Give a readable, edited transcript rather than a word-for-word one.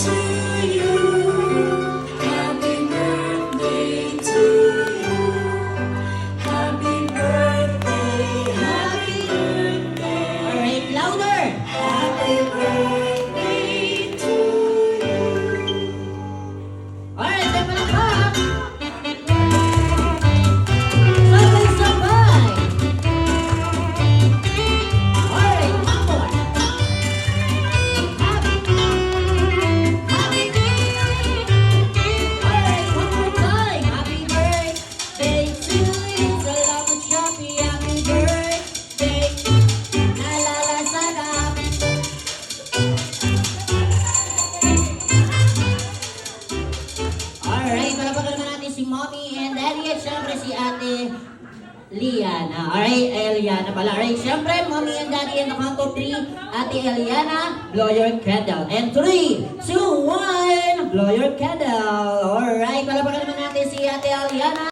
to you. Happy birthday to you. Happy birthday, happy birthday. Alright, louder! Happy birthday to you. Alright, tayo palakpak! Sabay-sabay! Alright, one more! Alright, one more time! Happy birthday to you! Salamat, Shopee! Happy birthday! Nalalasarap! Alright, palapakan naman natin si Mommy and Daddy at syempre si Ate Liana. Alright, Eliana pala. Alright, syempre Mommy and Daddy in the count of 3. Ate Eliana, blow your candle. And 3, 2, 1, blow your candle. Alright, palapakan naman natin si Ate Eliana.